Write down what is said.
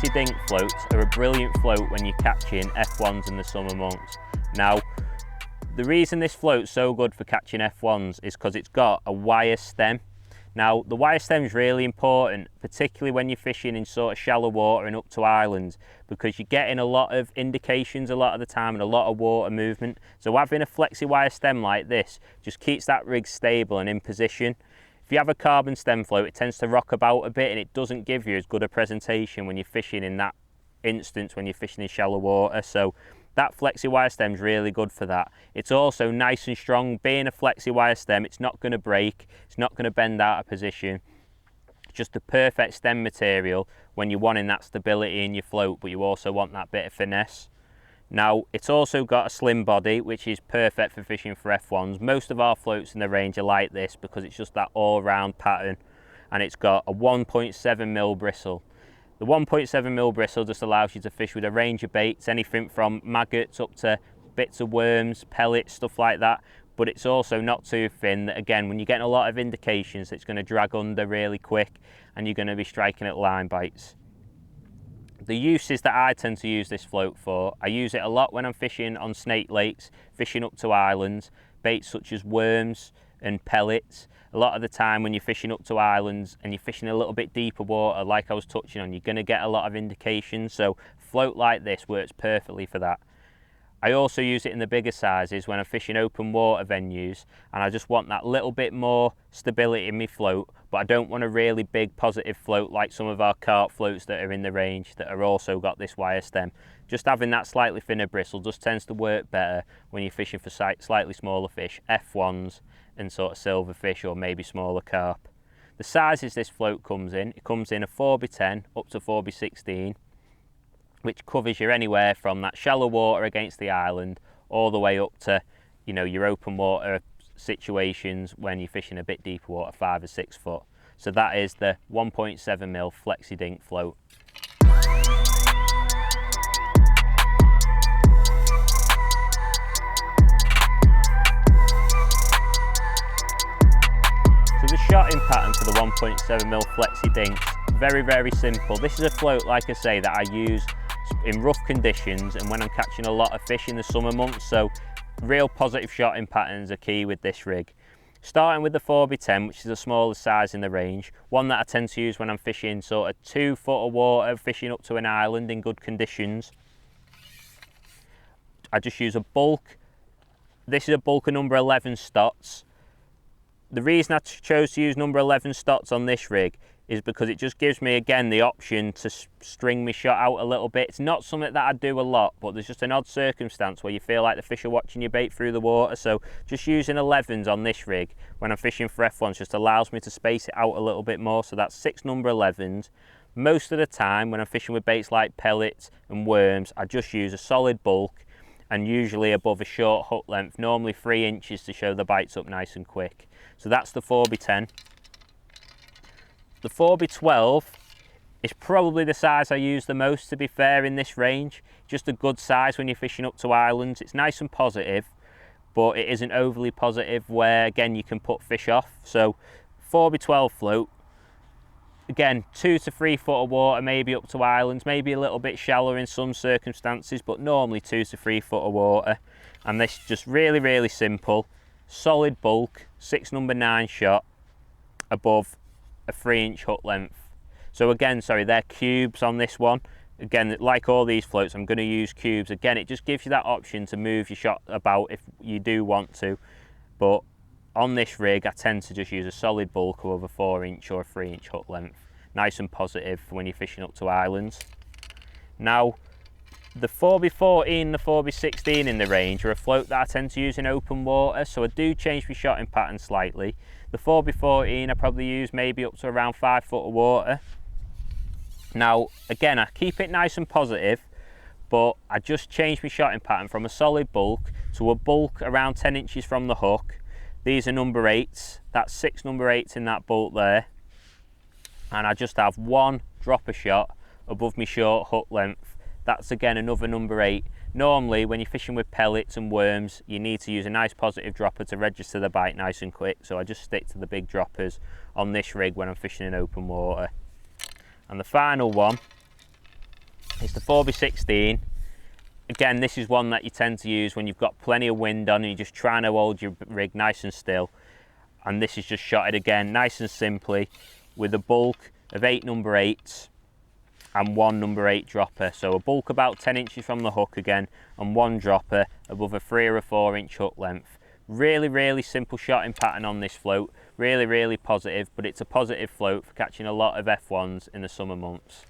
Flexi Dink floats are a brilliant float when you're catching F1s in the summer months. Now, the reason this float's so good for catching F1s is because it's got a wire stem. Now, the wire stem is really important, particularly when you're fishing in sort of shallow water and up to islands, because you're getting a lot of indications a lot of the time and a lot of water movement. So having a flexi wire stem like this just keeps that rig stable and in position. If you have a carbon stem float, it tends to rock about a bit and it doesn't give you as good a presentation when you're fishing in that instance, when you're fishing in shallow water. So that flexi wire stem is really good for that. It's also nice and strong. Being a flexi wire stem, it's not going to break, it's not going to bend out of position. It's just the perfect stem material when you're wanting that stability in your float, but you also want that bit of finesse. Now, it's also got a slim body, which is perfect for fishing for F1s. Most of our floats in the range are like this because it's just that all-round pattern, and it's got a 1.7mm bristle. The 1.7mm bristle just allows you to fish with a range of baits, anything from maggots up to bits of worms, pellets, stuff like that. But it's also not too thin that, again, when you're getting a lot of indications, it's going to drag under really quick and you're going to be striking at line bites. The uses that I tend to use this float for, I use it a lot when I'm fishing on snake lakes, fishing up to islands, baits such as worms and pellets. A lot of the time when you're fishing up to islands and you're fishing a little bit deeper water, like I was touching on, you're going to get a lot of indications, so a float like this works perfectly for that. I also use it in the bigger sizes when I'm fishing open water venues and I just want that little bit more stability in my float, but I don't want a really big positive float like some of our carp floats that are in the range that are also got this wire stem. Just having that slightly thinner bristle just tends to work better when you're fishing for slightly smaller fish, F1s and sort of silverfish or maybe smaller carp. The sizes this float comes in, it comes in a 4x10 up to 4x16, which covers you anywhere from that shallow water against the island all the way up to, you know, your open water situations when you're fishing a bit deeper water, 5 or 6 foot. So that is the 1.7mm Flexi Dink float. So the shotting pattern for the 1.7mm Flexi Dinks, very, very simple. This is a float, like I say, that I use in rough conditions and when I'm catching a lot of fish in the summer months, so real positive shotting patterns are key with this rig. Starting with the 4x10, which is the smallest size in the range, one that I tend to use when I'm fishing sort of 2 foot of water, fishing up to an island in good conditions. I just use a bulk. This is a bulk of number 11 Stotts. The reason I chose to use number 11 Stotts on this rig is because it just gives me, again, the option to string my shot out a little bit. It's not something that I do a lot, but there's just an odd circumstance where you feel like the fish are watching your bait through the water. So just using 11s on this rig when I'm fishing for F1s just allows me to space it out a little bit more. So that's 6 number 11s. Most of the time when I'm fishing with baits like pellets and worms, I just use a solid bulk and usually above a short hook length, normally 3 inches to show the bites up nice and quick. So that's the 4x10. The 4x12 is probably the size I use the most, to be fair, in this range. Just a good size when you're fishing up to islands. It's nice and positive, but it isn't overly positive where, again, you can put fish off. So 4x12 float, again, 2 to 3 foot of water, maybe up to islands, maybe a little bit shallower in some circumstances, but normally 2 to 3 foot of water. And this is just really, really simple. Solid bulk, 6 number 9 shot above a 3-inch hook length. So again, sorry, they're cubes on this one. Again, like all these floats, I'm going to use cubes. Again, it just gives you that option to move your shot about if you do want to. But on this rig, I tend to just use a solid bulk of a 4-inch or a 3-inch hook length. Nice and positive for when you're fishing up to islands. Now, the 4x14 and the 4x16 in the range are a float that I tend to use in open water, so I do change my shotting pattern slightly. The 4x14 I probably use maybe up to around 5 foot of water. Now, again, I keep it nice and positive, but I just change my shotting pattern from a solid bulk to a bulk around 10 inches from the hook. These are number 8s, that's 6 number 8s in that bulk there. And I just have 1 dropper shot above my short hook length. That's again another number 8. Normally when you're fishing with pellets and worms, you need to use a nice positive dropper to register the bite nice and quick, so I just stick to the big droppers on this rig when I'm fishing in open water. And the final one It's the 4x16. Again, this is one that you tend to use when you've got plenty of wind on and you're just trying to hold your rig nice and still. And this is just shotted again, nice and simply, with a bulk of 8 number 8s and 1 number 8 dropper. So a bulk about 10 inches from the hook again, and 1 dropper above a 3 or a 4 inch hook length. Really simple shotting pattern on this float. Really positive, but it's a positive float for catching a lot of F1s in the summer months.